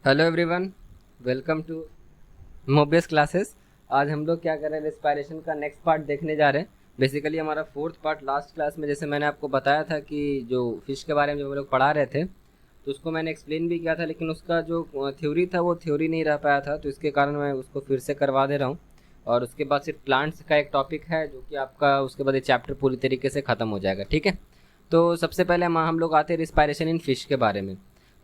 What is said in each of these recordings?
Hello everyone, welcome to Mobius classes. आज हम लोग क्या कर रहे हैं, रेस्पायरेशन का नेक्स्ट पार्ट देखने जा रहे हैं। बेसिकली हमारा फोर्थ पार्ट लास्ट क्लास में जैसे मैंने आपको बताया था कि जो फिश के बारे में जो हम लोग पढ़ा रहे थे तो उसको मैंने एक्सप्लेन भी किया था, लेकिन उसका जो थ्योरी था वो थ्योरी नहीं रह पाया था, तो इसके कारण मैं उसको फिर से करवा दे रहा हूँ। और उसके बाद सिर्फ प्लांट्स का एक टॉपिक है जो कि आपका उसके बाद ये चैप्टर पूरी तरीके से ख़त्म हो जाएगा। ठीक है, तो सबसे पहले हम लोग आते हैं रिस्पायरेशन इन फिश के बारे में।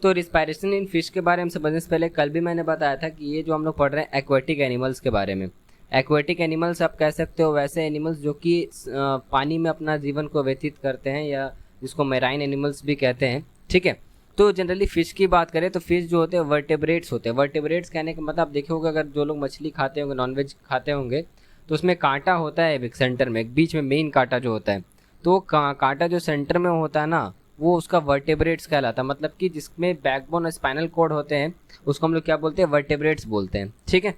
तो रिस्पायरेशन इन फिश के बारे में समझने से पहले कल भी मैंने बताया था कि ये जो हम लोग पढ़ रहे हैं एक्वेटिक एनिमल्स के बारे में। एक्वेटिक एनिमल्स आप कह सकते हो वैसे एनिमल्स जो कि पानी में अपना जीवन को व्यतीत करते हैं, या जिसको मैराइन एनिमल्स भी कहते हैं। ठीक है, तो जनरली फ़िश की बात करें तो फिश जो होते हैं वर्टेब्रेट्स होते हैं। वर्टेब्रेट्स कहने का मतलब आप देखे होगे, अगर जो लोग मछली खाते होंगे, नॉनवेज खाते होंगे, तो उसमें कांटा होता है एक सेंटर में, एक बीच में मेन कांटा जो होता है। तो कांटा जो सेंटर में होता है ना, वो उसका वर्टेब्रेट्स कहलाता है। मतलब कि जिसमें बैकबोन और स्पाइनल कॉर्ड होते हैं उसको हम लोग क्या बोलते हैं, वर्टेब्रेट्स बोलते हैं। ठीक है,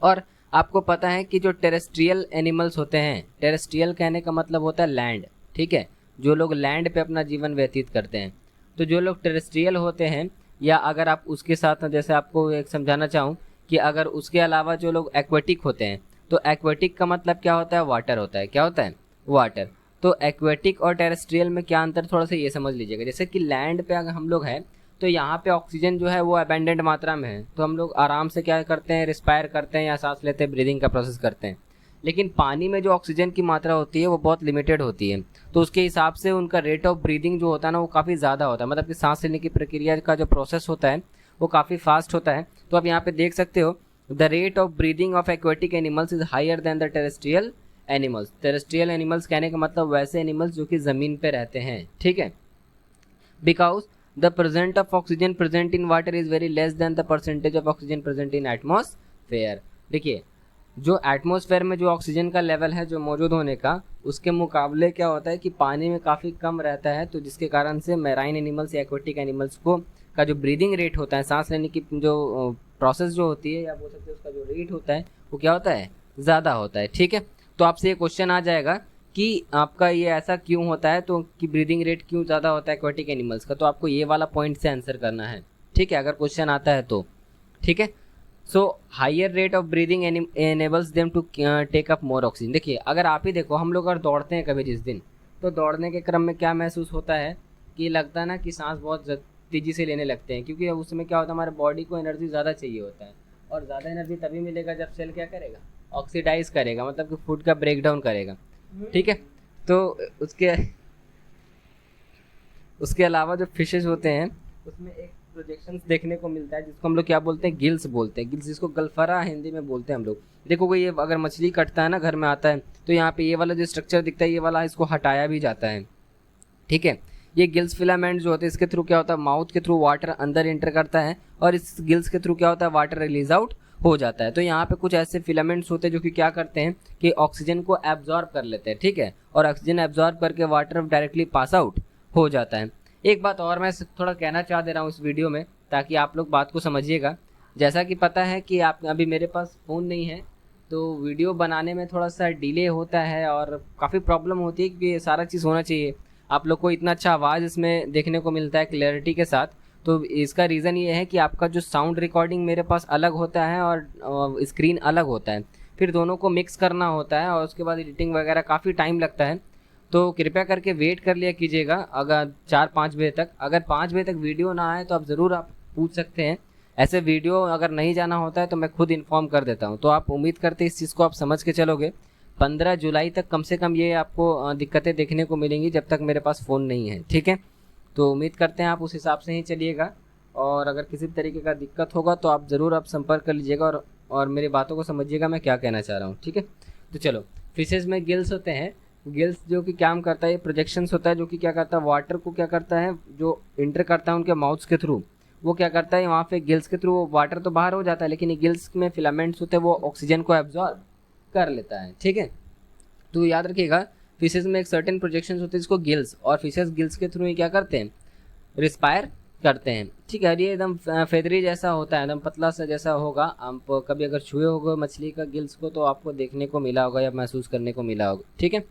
और आपको पता है कि जो टेरेस्ट्रियल एनिमल्स होते हैं, टेरेस्ट्रियल कहने का मतलब होता है लैंड। ठीक है, जो लोग लैंड पे अपना जीवन व्यतीत करते हैं, तो जो लोग टेरेस्ट्रियल होते हैं, या अगर आप उसके साथ जैसे आपको एक समझाना चाहूँ कि अगर उसके अलावा जो लोग एक्वेटिक होते हैं, तो एक्वेटिक का मतलब क्या होता है, वाटर होता है। क्या होता है, वाटर। तो एक्वेटिक और टेरेस्ट्रियल में क्या अंतर, थोड़ा सा ये समझ लीजिएगा। जैसे कि लैंड पे अगर हम लोग हैं तो यहाँ पे ऑक्सीजन जो है वो अबेंडेंट मात्रा में है, तो हम लोग आराम से क्या करते हैं, रिस्पायर करते हैं या सांस लेते हैं, ब्रीदिंग का प्रोसेस करते हैं। लेकिन पानी में जो ऑक्सीजन की मात्रा होती है वो बहुत लिमिटेड होती है, तो उसके हिसाब से उनका रेट ऑफ ब्रीदिंग जो होता है ना वो काफ़ी ज़्यादा होता है। मतलब कि सांस लेने की प्रक्रिया का जो प्रोसेस होता है वो काफ़ी फास्ट होता है। तो आप यहाँ पे देख सकते हो, the rate of breathing of aquatic animals is higher than the terrestrial animals. Terrestrial animals कहने का मतलब वैसे एनिमल्स जो कि ज़मीन पे रहते हैं। ठीक है, because the present of oxygen present in water is very less than the percentage of oxygen present in atmosphere। देखिए, जो एटमॉस्फेयर में जो ऑक्सीजन का लेवल है जो मौजूद होने का, उसके मुकाबले क्या होता है कि पानी में काफ़ी कम रहता है। तो जिसके कारण से मैराइन एनिमल्स या एक्वेटिक एनिमल्स को का जो ब्रीदिंग रेट होता है, सांस लेने की जो प्रोसेस जो होती है, या बोल सकते हैं उसका जो रेट होता है, वो क्या होता है, ज़्यादा होता है। ठीक है, तो आपसे ये क्वेश्चन आ जाएगा कि आपका ये ऐसा क्यों होता है, तो कि ब्रीदिंग रेट क्यों ज़्यादा होता है एक्वेटिक एनिमल्स का, तो आपको ये वाला पॉइंट से आंसर करना है। ठीक है, अगर क्वेश्चन आता है तो। ठीक है, so higher rate of breathing enables them to take up more oxygen. देखिए, अगर आप ही देखो, हम लोग अगर दौड़ते हैं कभी जिस दिन, तो दौड़ने के क्रम में क्या महसूस होता है कि लगता है ना कि सांस बहुत तेज़ी से लेने लगते हैं, क्योंकि उसमें क्या होता है, हमारे बॉडी को एनर्जी ज़्यादा चाहिए होता है। और ज़्यादा एनर्जी तभी मिलेगा जब सेल क्या करेगा, ऑक्सीडाइज करेगा, मतलब कि फूड का ब्रेक डाउन करेगा। ठीक है, तो उसके उसके अलावा जो फिशेज होते हैं उसमें एक प्रोजेक्शंस देखने को मिलता है जिसको हम लोग क्या बोलते हैं, गिल्स बोलते हैं। गिल्स, जिसको गलफरा हिंदी में बोलते हैं हम लोग। देखो ये अगर मछली कटता है ना, घर में आता है, तो यहाँ पे ये वाला जो स्ट्रक्चर दिखता है, ये वाला इसको हटाया भी जाता है। ठीक है, ये गिल्स फिलामेंट जो होते हैं, इसके थ्रू क्या होता है, माउथ के थ्रू वाटर अंदर इंटर करता है, और इस गिल्स के थ्रू क्या होता है, वाटर रिलीज आउट हो जाता है। तो यहाँ पे कुछ ऐसे फिलामेंट्स होते हैं जो कि क्या करते हैं कि ऑक्सीजन को एब्जॉर्ब कर लेते हैं। ठीक है, और ऑक्सीजन एब्जॉर्ब करके वाटर डायरेक्टली पास आउट हो जाता है। एक बात और मैं थोड़ा कहना चाह दे रहा हूँ इस वीडियो में, ताकि आप लोग बात को समझिएगा। जैसा कि पता है कि आप अभी मेरे पास फ़ोन नहीं है, तो वीडियो बनाने में थोड़ा सा डिले होता है और काफ़ी प्रॉब्लम होती है, क्योंकि ये सारा चीज़ होना चाहिए। आप लोग को इतना अच्छा आवाज़ इसमें देखने को मिलता है क्लैरिटी के साथ, तो इसका रीज़न ये है कि आपका जो साउंड रिकॉर्डिंग मेरे पास अलग होता है और स्क्रीन अलग होता है, फिर दोनों को मिक्स करना होता है और उसके बाद एडिटिंग वगैरह काफ़ी टाइम लगता है। तो कृपया करके वेट कर लिया कीजिएगा, अगर 4-5 बजे तक, अगर 5 बजे तक वीडियो ना आए तो आप ज़रूर आप पूछ सकते हैं। ऐसे वीडियो अगर नहीं जाना होता है तो मैं खुद इन्फॉर्म कर देता हूँ। तो आप उम्मीद करते इस चीज़ को आप समझ के चलोगे। 15 जुलाई तक कम से कम ये आपको दिक्कतें देखने को मिलेंगी, जब तक मेरे पास फ़ोन नहीं है। ठीक है, तो उम्मीद करते हैं आप उस हिसाब से ही चलिएगा, और अगर किसी तरीके का दिक्कत होगा तो आप ज़रूर आप संपर्क कर लीजिएगा, और मेरी बातों को समझिएगा मैं क्या कहना चाह रहा हूँ। ठीक है, तो चलो, फिशेज़ में गिल्स होते हैं। गिल्स जो कि काम करता है, ये प्रोजेक्शंस होता है जो कि क्या करता है, वाटर को क्या करता है, जो इंटर करता है उनके माउथ्स के थ्रू, वो क्या करता है, वहाँ पे गिल्स के थ्रू वाटर तो बाहर हो जाता है, लेकिन ये गिल्स में फिलामेंट्स होते हैं, वो ऑक्सीजन को एब्जॉर्ब कर लेता है। ठीक है, तो याद रखिएगा, फिशेज में एक सर्टेन प्रोजेक्शंस होते हैं जिसको गिल्स, और फिशेज गिल्स के थ्रू ही क्या करते हैं, रिस्पायर करते हैं। ठीक है, और ये एकदम फेदरी जैसा होता है, एकदम पतला सा जैसा होगा। आप कभी अगर छुए होगा मछली का गिल्स को तो आपको देखने को मिला होगा या महसूस करने को मिला होगा। ठीक है,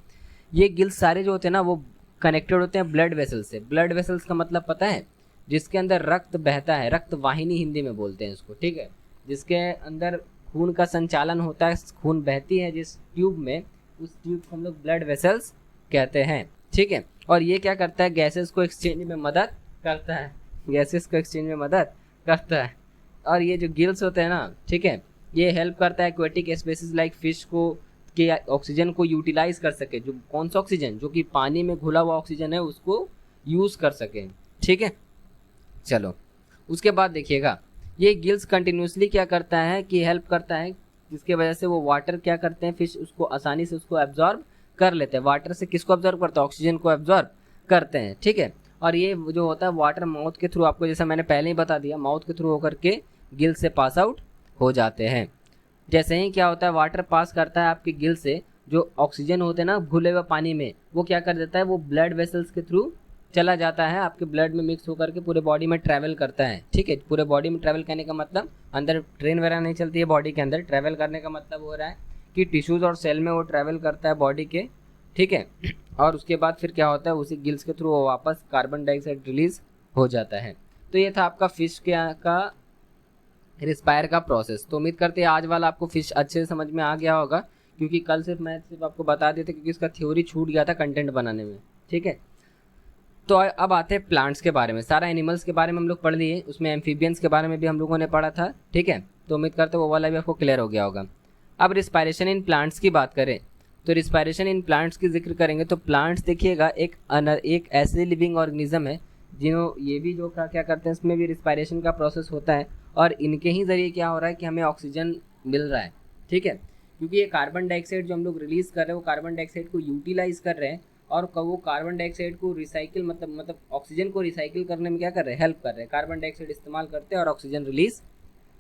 ये गिल्स सारे जो होते हैं ना वो कनेक्टेड होते हैं ब्लड वेसल्स से। ब्लड वेसल्स का मतलब पता है जिसके अंदर रक्त बहता है, रक्त वाहिनी हिंदी में बोलते हैं इसको, ठीक है, जिसके अंदर खून का संचालन होता है, खून बहती है जिस ट्यूब में, उस ट्यूब को हम लोग ब्लड वेसल्स कहते हैं, ठीक है। और ये क्या करता है, गैसेस को एक्सचेंज में मदद करता है, गैसेस को एक्सचेंज में मदद करता है। और ये जो गिल्स होते हैं ना, ठीक है, ये हेल्प करता है एक्वेटिक स्पेसीज लाइक फिश को कि ऑक्सीजन को यूटिलाइज कर सके, जो कौन सा ऑक्सीजन, जो कि पानी में घुला हुआ ऑक्सीजन है, उसको यूज़ कर सके, ठीक है। चलो उसके बाद देखिएगा, ये गिल्स कंटिन्यूसली क्या करता है कि हेल्प करता है, जिसके वजह से वो वाटर क्या करते हैं, फिश उसको आसानी से उसको एब्जॉर्ब कर लेते हैं। वाटर से किसको एब्जॉर्ब करता है, ऑक्सीजन को एब्जॉर्ब करते हैं, ठीक है। और ये जो होता है वाटर माउथ के थ्रू, आपको जैसा मैंने पहले ही बता दिया, माउथ के थ्रू होकर के गिल से पास आउट हो जाते हैं। जैसे ही क्या होता है, वाटर पास करता है आपके गिल से, जो ऑक्सीजन होते हैं ना घुले हुए पानी में, वो क्या कर देता है, वो ब्लड वेसल्स के थ्रू चला जाता है, आपके ब्लड में मिक्स होकर के पूरे बॉडी में ट्रैवल करता है, ठीक है। पूरे बॉडी में ट्रैवल करने का मतलब अंदर ट्रेन वगैरह नहीं चलती है बॉडी के अंदर, ट्रैवल करने का मतलब हो रहा है कि टिश्यूज़ और सेल में वो ट्रैवल करता है बॉडी के, ठीक है। और उसके बाद फिर क्या होता है, उसी गिल्स के थ्रू वो वापस कार्बन डाइऑक्साइड रिलीज हो जाता है। तो ये था आपका फिश का रिस्पायर का प्रोसेस। तो उम्मीद करते हैं आज वाला आपको फिश अच्छे से समझ में आ गया होगा, क्योंकि कल मैं सिर्फ आपको बता देते क्योंकि इसका थ्योरी छूट गया था कंटेंट बनाने में, ठीक है। तो अब आते हैं प्लांट्स के बारे में। सारा एनिमल्स के बारे में हम लोग पढ़ लिए, उसमें एम्फीबियंस के बारे में भी हम लोगों ने पढ़ा था, ठीक है। तो उम्मीद करते हैं वो वाला भी आपको क्लियर हो गया होगा। अब रिस्पायरेशन इन प्लांट्स की बात करें तो रिस्पायरेशन इन प्लांट्स की जिक्र करेंगे तो प्लांट्स देखिएगा एक ऐसे लिविंग ऑर्गेनिज्म है जिन्हों ये भी जो क्या करते हैं, इसमें भी रिस्पायरेशन का प्रोसेस होता है, और इनके ही ज़रिए क्या हो रहा है कि हमें ऑक्सीजन मिल रहा है, ठीक है। क्योंकि ये कार्बन डाइऑक्साइड जो हम लोग रिलीज़ कर रहे हैं, वो कार्बन डाइऑक्साइड को यूटिलाइज कर रहे हैं, और वो कार्बन डाइऑक्साइड को रिसाइकिल मतलब ऑक्सीजन को रिसाइकिल करने में क्या कर रहे हैं, हेल्प कर रहे हैं। कार्बन डाइऑक्साइड इस्तेमाल करते हैं और ऑक्सीजन रिलीज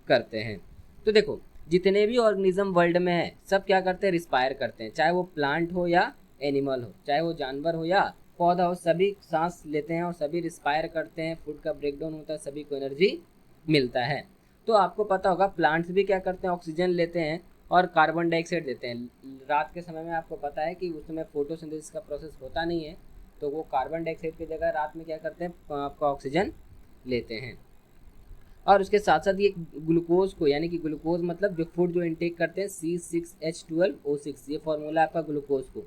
करते हैं। तो देखो जितने भी ऑर्गेनिज्म वर्ल्ड में है, सब क्या करते हैं, रिस्पायर करते हैं, चाहे वो प्लांट हो या एनिमल हो, चाहे वो जानवर हो या पौधा हो, सभी सांस लेते हैं और सभी रिस्पायर करते हैं। फूड का ब्रेकडाउन होता है, सभी को एनर्जी मिलता है। तो आपको पता होगा प्लांट्स भी क्या करते हैं, ऑक्सीजन लेते हैं और कार्बन डाइऑक्साइड देते हैं। रात के समय में आपको पता है कि उस समय फोटोसिंथेसिस का प्रोसेस होता नहीं है, तो वो कार्बन डाइऑक्साइड की जगह रात में क्या करते हैं, आपका ऑक्सीजन लेते हैं। और उसके साथ साथ ये ग्लूकोज को, यानी कि ग्लूकोज मतलब जो फूड जो इंटेक करते हैं C6H12O6, ये फॉर्मूला आपका ग्लूकोज को,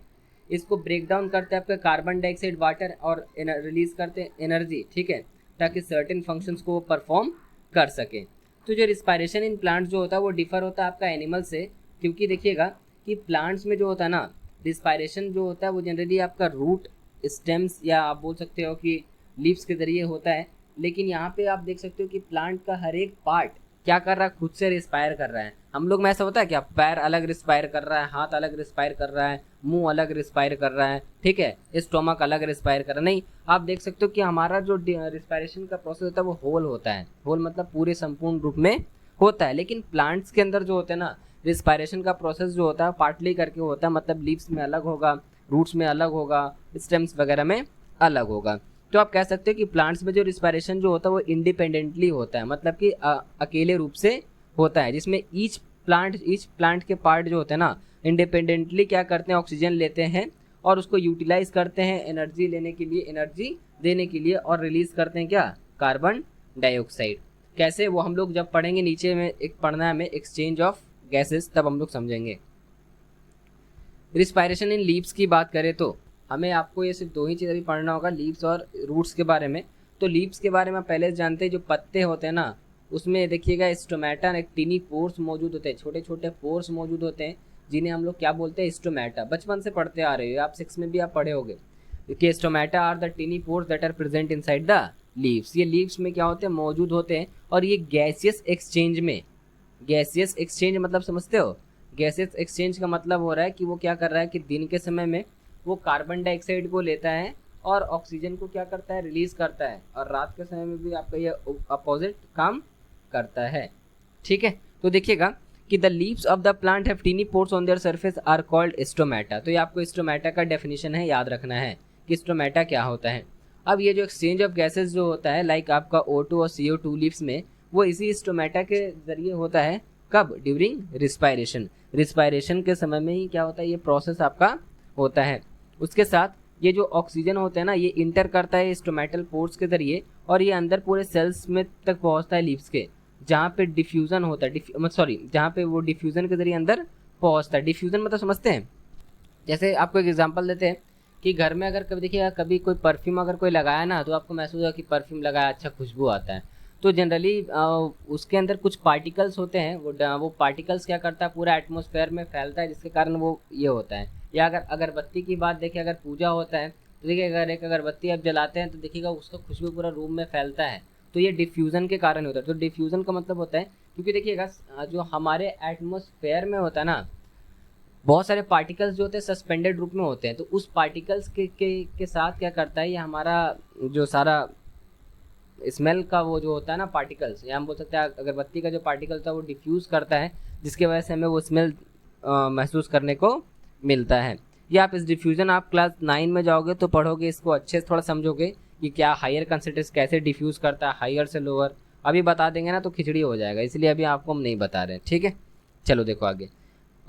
इसको ब्रेक डाउन करते हैं आपका कार्बन डाइऑक्साइड वाटर और रिलीज करते हैं एनर्जी, ठीक है, ताकि सर्टेन फंक्शंस को वो परफॉर्म कर सके। तो जो रिस्पायरेशन इन प्लांट्स जो होता है वो डिफर होता है आपका एनिमल से, क्योंकि देखिएगा कि प्लांट्स में जो होता है ना, रिस्पायरेशन जो होता है वो जनरली आपका रूट, स्टेम्स या आप बोल सकते हो कि लीव्स के जरिए होता है। लेकिन यहाँ पे आप देख सकते हो कि प्लांट का हर एक पार्ट क्या कर रहा है, खुद से रिस्पायर कर रहा है। हम लोग में ऐसा होता है क्या, पैर अलग रिस्पायर कर रहा है, हाथ अलग रिस्पायर कर रहा है, मुंह अलग रिस्पायर कर रहा है, ठीक है, स्टोमक अलग रिस्पायर कर रहा है, नहीं। आप देख सकते हो कि हमारा जो रिस्पायरेशन का प्रोसेस होता है वो होल होता है, होल मतलब पूरे संपूर्ण रूप में होता है। लेकिन प्लांट्स के अंदर जो होता है ना, रिस्पायरेशन का प्रोसेस जो होता है पार्टली करके होता है, मतलब लीव्स में अलग होगा, रूट्स में अलग होगा, स्टेम्स वगैरह में अलग होगा। तो आप कह सकते हो कि प्लांट्स में जो रिस्पायरेशन जो होता है वो इंडिपेंडेंटली होता है, मतलब कि अकेले रूप से होता है, जिसमें ईच प्लांट के पार्ट जो होते हैं ना, इंडिपेंडेंटली क्या करते हैं, ऑक्सीजन लेते हैं और उसको यूटिलाइज करते हैं एनर्जी लेने के लिए, एनर्जी देने के लिए, और रिलीज करते हैं क्या, कार्बन डाइऑक्साइड। कैसे, वो हम लोग जब पढ़ेंगे, नीचे में एक पढ़ना है हमें एक्सचेंज ऑफ गैसेस, तब हम लोग समझेंगे। रिस्पायरेशन इन लीव्स की बात करें तो हमें आपको ये सिर्फ दो ही चीज़ अभी पढ़ना होगा, लीव्स और रूट्स के बारे में। तो लीव्स के बारे में पहले जानते हैं, जो पत्ते होते हैं ना, उसमें देखिएगा स्टोमेटा एक टीनी पोर्स मौजूद होते हैं, छोटे छोटे पोर्स मौजूद होते हैं, जिन्हें हम लोग क्या बोलते हैं, स्टोमेटा। बचपन से पढ़ते आ रहे हो आप, 6 में भी आप पढ़े होंगे कि stomata are the tiny pores that are present inside the leaves. ये लीव्स में क्या होते हैं, मौजूद होते हैं, और ये गैसियस एक्सचेंज में, गैसियस एक्सचेंज मतलब समझते हो, गैसियस एक्सचेंज का मतलब हो रहा है कि वो क्या कर रहा है कि दिन के समय में वो कार्बन डाइऑक्साइड को लेता है और ऑक्सीजन को क्या करता है, रिलीज करता है, और रात के समय में भी आपका ये अपोजिट काम करता है, ठीक है। तो देखिएगा कि the leaves of the plant have tiny pores on their surface are called stomata. तो ये आपको स्टोमेटा का डेफिनेशन है, याद रखना है कि स्टोमेटा क्या होता है। अब ये जो एक्सचेंज ऑफ गैसेस जो होता है, लाइक आपका O2 और CO2 लीव्स में, वो इसी स्टोमेटा के जरिए होता है। कब, ड्यूरिंग रिस्पायरेशन, रिस्पायरेशन के समय में ही क्या होता है, ये प्रोसेस आपका होता है। उसके साथ ये जो ऑक्सीजन होता है ना, ये इंटर करता है स्टोमेटल पोर्स के जरिए और ये अंदर पूरे सेल्स में तक पहुंचता है लीव्स के, जहाँ पे डिफ्यूज़न होता है, सॉरी जहाँ पे वो डिफ्यूज़न के जरिए अंदर पहुंचता है। डिफ्यूज़न मतलब समझते हैं? जैसे आपको एक एग्जांपल देते हैं कि घर में अगर कभी देखिएगा, कभी कोई परफ्यूम अगर कोई लगाया ना, तो आपको महसूस होगा कि परफ्यूम लगाया, अच्छा खुशबू आता है। तो जनरली उसके अंदर कुछ पार्टिकल्स होते हैं, वो पार्टिकल्स क्या करता है, पूरा एटमॉस्फेयर में फैलता है, जिसके कारण वो ये होता है। या अगर अगरबत्ती की बात देखें, अगर पूजा होता है तो देखिए, अगर एक अगरबत्ती आप जलाते हैं तो देखिएगा उसका खुशबू पूरा रूम में फैलता है, तो ये डिफ्यूज़न के कारण होता है। तो डिफ्यूज़न का मतलब होता है, क्योंकि देखिएगा जो हमारे एटमॉस्फेयर में होता है ना, बहुत सारे पार्टिकल्स जो होते हैं सस्पेंडेड रूप में होते हैं, तो उस पार्टिकल्स के साथ क्या करता है, ये हमारा जो सारा स्मेल का वो जो होता है ना पार्टिकल्स, या हम बोल सकते हैं अगरबत्ती का जो पार्टिकल होता है वो डिफ्यूज़ करता है, जिसके वजह से हमें वो स्मेल महसूस करने को मिलता है। या आप इस डिफ्यूज़न आप क्लास 9 में जाओगे तो पढ़ोगे, इसको अच्छे से थोड़ा समझोगे कि क्या हायर कंसंट्रेशन कैसे डिफ्यूज़ करता है हायर से लोअर। अभी बता देंगे ना तो खिचड़ी हो जाएगा, इसलिए अभी आपको हम नहीं बता रहे हैं, ठीक है। चलो देखो आगे।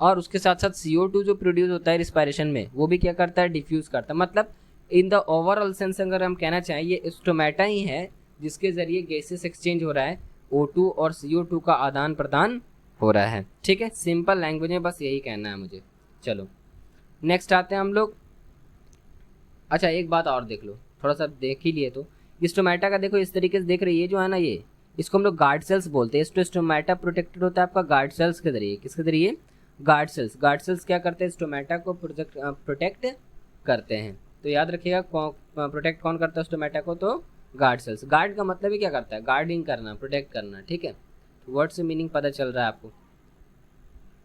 और उसके साथ साथ CO2 जो प्रोड्यूस होता है रिस्पायरेशन में, वो भी क्या करता है, डिफ्यूज़ करता है। मतलब इन द ओवरऑल सेंस अगर हम कहना चाहें, ये स्टोमेटा ही है जिसके ज़रिए गैसेस एक्सचेंज हो रहा है, O2 और CO2 का आदान प्रदान हो रहा है, ठीक है। सिंपल लैंग्वेज में बस यही कहना है मुझे। चलो नेक्स्ट आते हैं हम लोग। अच्छा एक बात और देख लो, थोड़ा सा देख ही लिए तो स्टोमेटा का देखो, इस तरीके से देख रही है जो है ना, ये इसको हम लोग गार्ड सेल्स बोलते हैं। स्टोमेटा प्रोटेक्टेड होता है आपका गार्ड सेल्स के जरिए। किसके जरिए? Guard cells. गार्ड सेल्स क्या करते हैं, स्टोमेटा को प्रोटेक्ट करते हैं। तो याद रखिएगा, प्रोटेक्ट कौन करता है स्टोमेटा को, तो गार्ड सेल्स। गार्ड का मतलब ही क्या करता है, गार्डिंग करना, प्रोटेक्ट करना, ठीक है। वर्ड से मीनिंग पता चल रहा है आपको।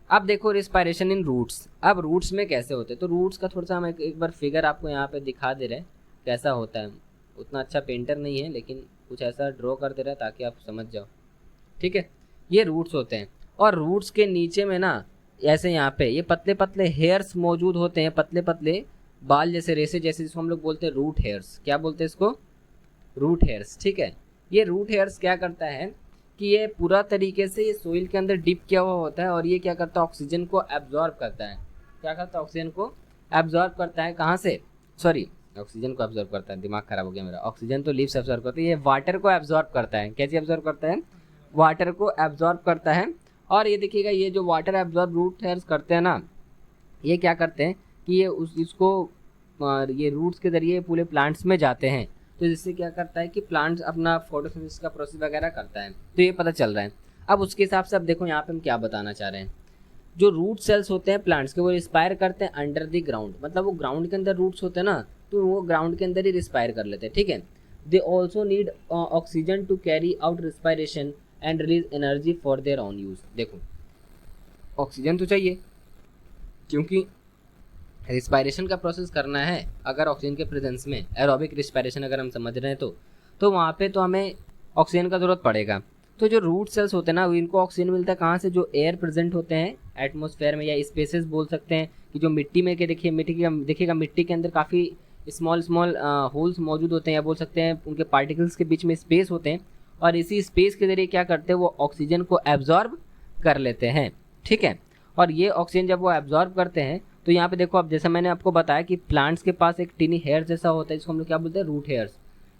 अब देखो रिस्पायरेशन इन रूट्स। अब रूट्स में कैसे होते हैं, तो रूट्स का थोड़ा सा हम एक बार फिगर आपको यहाँ पे दिखा दे रहे हैं कैसा होता है। उतना अच्छा पेंटर नहीं है, लेकिन कुछ ऐसा ड्रॉ कर दे रहा है ताकि आप समझ जाओ, ठीक है। ये रूट्स होते हैं और रूट्स के नीचे में ना ऐसे यहाँ पे ये पतले पतले हेयर्स मौजूद होते हैं, पतले पतले बाल जैसे, रेसे जैसे, जिसको हम लोग बोलते हैं रूट हेयर्स। क्या बोलते हैं इसको? रूट हेयर्स, ठीक है। ये रूट हेयर्स क्या करता है कि ये पूरा तरीके से ये सोइल के अंदर डिप किया हुआ होता है, और ये क्या करता है, ऑक्सीजन को एब्जॉर्ब करता है। क्या करता है, ऑक्सीजन को एब्जॉर्ब करता है। कहाँ से? सॉरी, ऑक्सीजन को एब्जॉर्ब करता है, दिमाग खराब हो गया मेरा। ऑक्सीजन तो लीव्स एब्जॉर्ब करती है, ये वाटर को एब्जॉर्ब करता है। कैसे एब्जॉर्ब करता है? वाटर को एब्जॉर्ब करता है। और ये देखिएगा, ये जो वाटर एब्जॉर्ब रूट हेयर्स करते हैं ना, ये क्या करते हैं कि ये इसको ये रूट्स के जरिए पूरे प्लांट्स में जाते हैं, तो जिससे क्या करता है कि प्लांट्स अपना फोटोसिंथेसिस का प्रोसेस वगैरह करता है। तो ये पता चल रहा है। अब उसके हिसाब से अब देखो यहाँ पे हम क्या बताना चाह रहे हैं। जो रूट सेल्स होते हैं प्लांट्स के, वो रिस्पायर करते हैं अंडर द ग्राउंड। मतलब वो ग्राउंड के अंदर रूट्स होते हैं ना, तो वो ग्राउंड के अंदर ही रिस्पायर कर लेते हैं, ठीक है। They also need oxygen to carry out respiration and release energy for their own use. देखो ऑक्सीजन तो चाहिए, क्योंकि रिस्पायरेशन का प्रोसेस करना है अगर ऑक्सीजन के प्रेजेंस में, एरोबिक रिस्पायरेशन अगर हम समझ रहे हैं तो वहाँ पे तो हमें ऑक्सीजन का ज़रूरत पड़ेगा। तो जो रूट सेल्स होते हैं ना, इनको ऑक्सीजन मिलता है कहाँ से? जो एयर प्रेजेंट होते हैं एटमॉस्फेयर में, या स्पेसेस बोल सकते हैं कि जो मिट्टी में के देखिए, देखिएगा मिट्टी के अंदर काफ़ी स्मॉल स्मॉल होल्स मौजूद होते हैं, या बोल सकते हैं उनके पार्टिकल्स के बीच में स्पेस होते हैं, और इसी स्पेस के जरिए क्या करते हैं, वो ऑक्सीजन को एब्जॉर्ब कर लेते हैं, ठीक है। और ये ऑक्सीजन जब वो एब्जॉर्ब करते हैं, तो यहाँ पे देखो, अब जैसा मैंने आपको बताया कि प्लांट्स के पास एक टिनी हेयर जैसा होता है, जिसको हम लोग क्या बोलते हैं, रूट हेयर्स।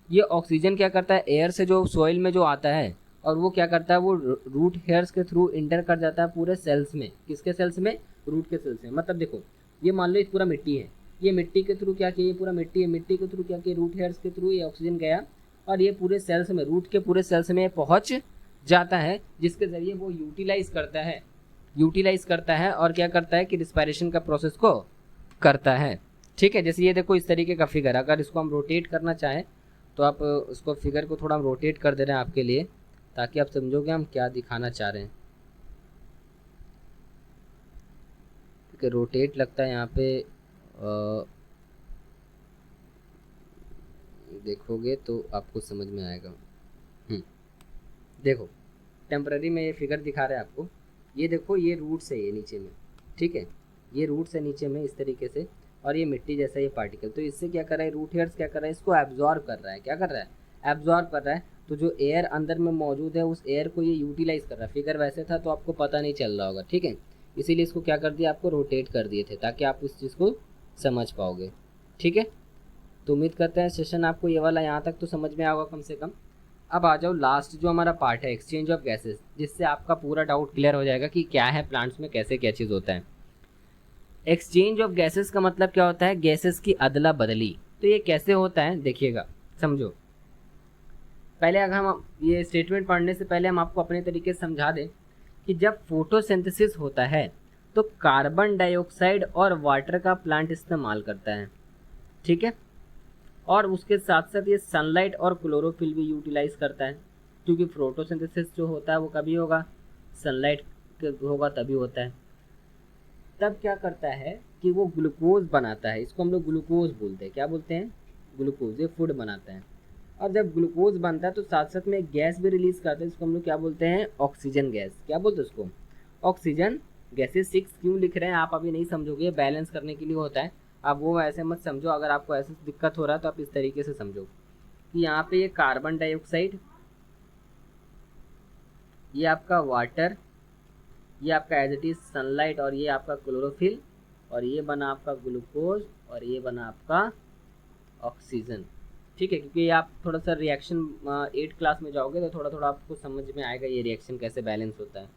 ये ऑक्सीजन क्या करता है, एयर से जो सोइल में जो आता है, और वो क्या करता है, वो रूट हेयर्स के थ्रू इंटर कर जाता है पूरे सेल्स में। किसके सेल्स में? रूट के सेल्स में। मतलब देखो, ये मान लो ये पूरा मिट्टी है, ये मिट्टी के थ्रू क्या किया, ये पूरा मिट्टी है, मिट्टी के थ्रू क्या किया, रूट हेयर्स के थ्रू ये ऑक्सीजन गया, और ये पूरे सेल्स में, रूट के पूरे सेल्स में पहुँच जाता है, जिसके ज़रिए वो यूटिलाइज करता है और क्या करता है कि रिस्पायरेशन का प्रोसेस को करता है, ठीक है। जैसे ये देखो इस तरीके का फिगर, अगर इसको हम रोटेट करना चाहें तो आप उसको फिगर को थोड़ा हम रोटेट कर दे रहे हैं आपके लिए, ताकि आप समझोगे हम क्या दिखाना चाह रहे हैं। ठीक है, रोटेट लगता है यहाँ पे देखोगे तो आपको समझ में आएगा। देखो टेम्पररी में ये फिगर दिखा रहे हैं आपको। ये देखो, ये रूट्स है, ये नीचे में, ठीक है, ये रूट्स है नीचे में इस तरीके से, और ये मिट्टी जैसा ये पार्टिकल। तो इससे क्या कर रहा है, रूट हेयर्स क्या कर रहा है, इसको एब्जॉर्ब कर रहा है। क्या कर रहा है? एब्जॉर्ब कर रहा है। तो जो एयर अंदर में मौजूद है, उस एयर को ये यूटिलाइज कर रहा है। फिगर वैसे था तो आपको पता नहीं चल रहा होगा, ठीक है, इसीलिए इसको क्या कर दिया, आपको रोटेट कर दिए थे, ताकि आप उस चीज़ को समझ पाओगे, ठीक है। तो उम्मीद करते हैं सेशन आपको ये वाला यहाँ तक तो समझ में आएगा कम से कम। अब आ जाओ लास्ट जो हमारा पार्ट है एक्सचेंज ऑफ गैसेस, जिससे आपका पूरा डाउट क्लियर हो जाएगा कि क्या है प्लांट्स में, कैसे क्या चीज़ होता है। एक्सचेंज ऑफ गैसेस का मतलब क्या होता है, गैसेस की अदला बदली। तो ये कैसे होता है देखिएगा, समझो। पहले अगर हम ये स्टेटमेंट पढ़ने से पहले हम आपको अपने तरीके से समझा दें कि जब फोटोसिंथेसिस होता है तो कार्बन डाइऑक्साइड और वाटर का प्लांट इस्तेमाल करता है, ठीक है। और उसके साथ साथ ये सनलाइट और क्लोरोफिल भी यूटिलाइज करता है, क्योंकि फोटोसिंथेसिस जो होता है वो कभी होगा, सनलाइट होगा तभी होता है। तब क्या करता है कि वो ग्लूकोज बनाता है, इसको हम लोग ग्लूकोज बोलते हैं। क्या बोलते हैं? ग्लूकोज। ये फूड बनाता है। और जब ग्लूकोज बनता है तो साथ साथ में एक गैस भी रिलीज करता है, इसको हम लोग क्या बोलते हैं? Oxygen gas. क्या बोलते हैं उसको? Oxygen gases. 6 क्यों लिख रहे हैं आप अभी नहीं समझोगे, बैलेंस करने के लिए होता है। आप वो ऐसे मत समझो, अगर आपको ऐसे दिक्कत हो रहा है तो आप इस तरीके से समझो कि यहाँ पे ये कार्बन डाइऑक्साइड, ये आपका वाटर, ये आपका एज इट इज सनलाइट, और ये आपका क्लोरोफिल, और ये बना आपका ग्लूकोज, और ये बना आपका ऑक्सीजन, ठीक है। क्योंकि आप थोड़ा सा रिएक्शन 8 क्लास में जाओगे तो थोड़ा थोड़ा आपको समझ में आएगा ये रिएक्शन कैसे बैलेंस होता है।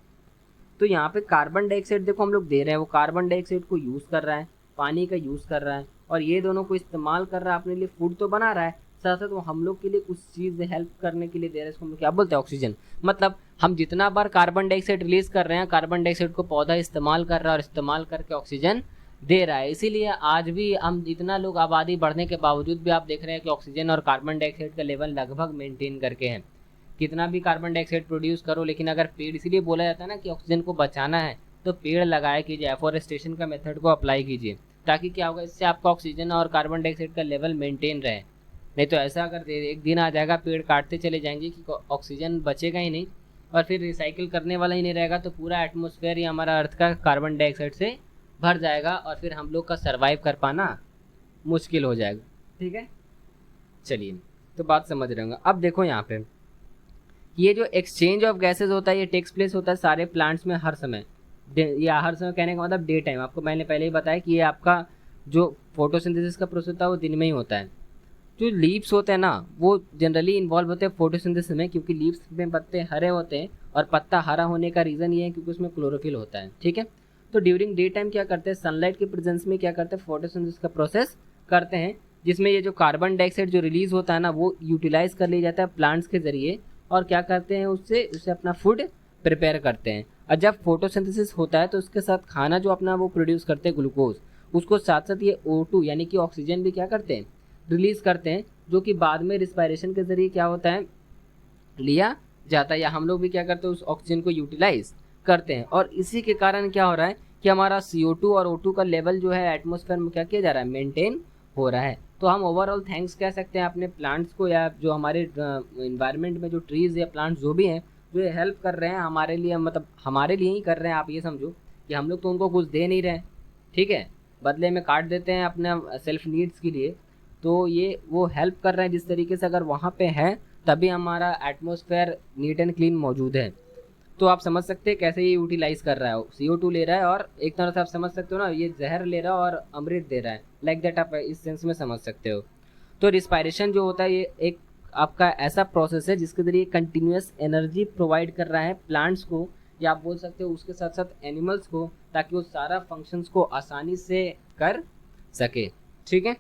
तो यहाँ पे कार्बन डाइऑक्साइड देखो हम लोग दे रहे हैं, वो कार्बन डाइऑक्साइड को यूज़ कर रहा है, पानी का यूज़ कर रहा है, और ये दोनों को इस्तेमाल कर रहा है, अपने लिए फूड तो बना रहा है, साथ साथ वो हम लोग के लिए कुछ चीज़ हेल्प करने के लिए दे रहा है। इसको हम लोग क्या बोलते हैं? ऑक्सीजन। मतलब हम जितना बार कार्बन डाइऑक्साइड रिलीज कर रहे हैं, कार्बन डाइऑक्साइड को पौधा इस्तेमाल कर रहा है और इस्तेमाल करके ऑक्सीजन दे रहा है। इसीलिए आज भी हम जितना लोग आबादी बढ़ने के बावजूद भी आप देख रहे हैं कि ऑक्सीजन और कार्बन डाइऑक्साइड का लेवल लगभग मेंटेन करके है। कितना भी कार्बन डाइऑक्साइड प्रोड्यूस करो, लेकिन अगर पेड़, इसीलिए बोला जाता है ना कि ऑक्सीजन को बचाना है तो पेड़ लगाया कीजिए, एफोरेस्टेशन का मेथड को अप्लाई कीजिए, ताकि क्या होगा, इससे आपका ऑक्सीजन और कार्बन डाइऑक्साइड का लेवल मेंटेन रहे। नहीं तो ऐसा अगर एक दिन आ जाएगा पेड़ काटते चले जाएंगे कि ऑक्सीजन बचेगा ही नहीं और फिर रिसाइकिल करने वाला ही नहीं रहेगा, तो पूरा एटमॉस्फेयर ही हमारा अर्थ का कार्बन डाइऑक्साइड से भर जाएगा और फिर हम लोग का सर्वाइव कर पाना मुश्किल हो जाएगा, ठीक है। चलिए, तो बात समझ रहे होंगे। अब देखो यहाँ पे ये जो एक्सचेंज ऑफ गैसेज होता है ये टेक्स प्लेस होता है सारे प्लांट्स में हर समय, या हर समय कहने का मतलब डे टाइम। आपको मैंने पहले ही बताया कि ये आपका जो फोटोसिंथेसिस का प्रोसेस होता है वो दिन में ही होता है। जो लीव्स होते हैं ना वो जनरली इन्वॉल्व होते हैं फोटोसिंथेसिस में, क्योंकि लीव्स में पत्ते हरे होते हैं, और पत्ता हरा होने का रीज़न ये है क्योंकि उसमें क्लोरोफिल होता है, ठीक है। तो ड्यूरिंग डे टाइम क्या करते हैं, सनलाइट के प्रेजेंस में क्या करते हैं, फोटोसिंथेसिस का प्रोसेस करते हैं, जिसमें ये जो कार्बन डाइऑक्साइड जो रिलीज होता है ना वो यूटिलाइज कर लिया जाता है प्लांट्स के जरिए, और क्या करते हैं उससे अपना फूड प्रिपेयर करते हैं। और जब फोटोसिंथेसिस होता है तो उसके साथ खाना जो अपना वो प्रोड्यूस करते हैं ग्लूकोज, उसको साथ साथ ये O2 यानी कि ऑक्सीजन भी क्या करते हैं, रिलीज करते हैं, जो कि बाद में रिस्पायरेशन के जरिए क्या होता है, लिया जाता है, या हम लोग भी क्या करते हैं उस ऑक्सीजन को यूटिलाइज करते हैं। और इसी के कारण क्या हो रहा है कि हमारा CO2 और O2 का लेवल जो है एटमॉस्फेयर में क्या किया जा रहा है, मेंटेन हो रहा है। तो हम ओवरऑल थैंक्स कह सकते हैं अपने प्लांट्स को, या जो हमारे इन्वायरमेंट में जो ट्रीज़ या प्लांट्स जो भी हैं जो ये हेल्प कर रहे हैं हमारे लिए, मतलब हमारे लिए ही कर रहे हैं। आप ये समझो कि हम लोग तो उनको कुछ दे नहीं रहे हैं, ठीक है, बदले में काट देते हैं अपने सेल्फ नीड्स के लिए। तो ये वो हेल्प कर रहे हैं जिस तरीके से, अगर वहाँ पे है तभी हमारा एटमॉस्फेयर नीट एंड क्लीन मौजूद है। तो आप समझ सकते हैं कैसे ये यूटिलाइज कर रहा है, CO2 ले रहा है, और एक तरह से आप समझ सकते हो ना ये जहर ले रहा है और अमृत दे रहा है, लाइक दैट आप इस सेंस में समझ सकते हो। तो रिस्पायरेशन जो होता है ये एक आपका ऐसा प्रोसेस है जिसके जरिए कंटिन्यूस एनर्जी प्रोवाइड कर रहा है प्लांट्स को, या आप बोल सकते हो उसके साथ साथ एनिमल्स को, ताकि वो सारा फंक्शंस को आसानी से कर सके, ठीक है।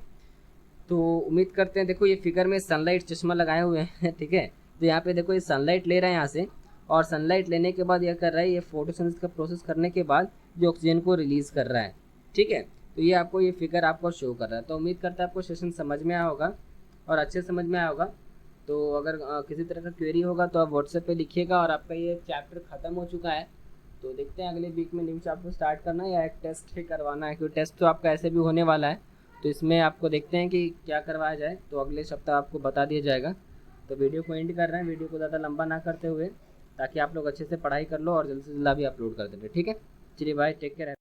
तो उम्मीद करते हैं, देखो ये फिगर में सनलाइट चश्मा लगाए हुए हैं, ठीक है। तो यहाँ पे देखो ये सनलाइट ले रहा है यहाँ से, और सनलाइट लेने के बाद यह कर रहा है, ये फोटोसिंथेसिस का प्रोसेस करने के बाद जो ऑक्सीजन को रिलीज़ कर रहा है, ठीक है। तो ये आपको ये फिगर आपको शो कर रहा है। तो उम्मीद करता है आपको सेशन समझ में आया होगा और अच्छे समझ में आया होगा। तो अगर किसी तरह का क्वेरी होगा तो आप व्हाट्सएप पे लिखिएगा। और आपका ये चैप्टर ख़त्म हो चुका है, तो देखते हैं अगले वीक में न्यू चैप्टर स्टार्ट करना है या एक टेस्ट ही करवाना है, क्योंकि टेस्ट तो आपका ऐसे भी होने वाला है। तो इसमें आपको देखते हैं कि क्या करवाया जाए, तो अगले सप्ताह आपको बता दिया जाएगा। तो वीडियो को एंड कर रहे हैं, वीडियो को ज़्यादा लंबा ना करते हुए, ताकि आप लोग अच्छे से पढ़ाई कर लो और जल्द से जल्द भी अपलोड कर देंगे, ठीक है। चलिए बाय, टेक केयर।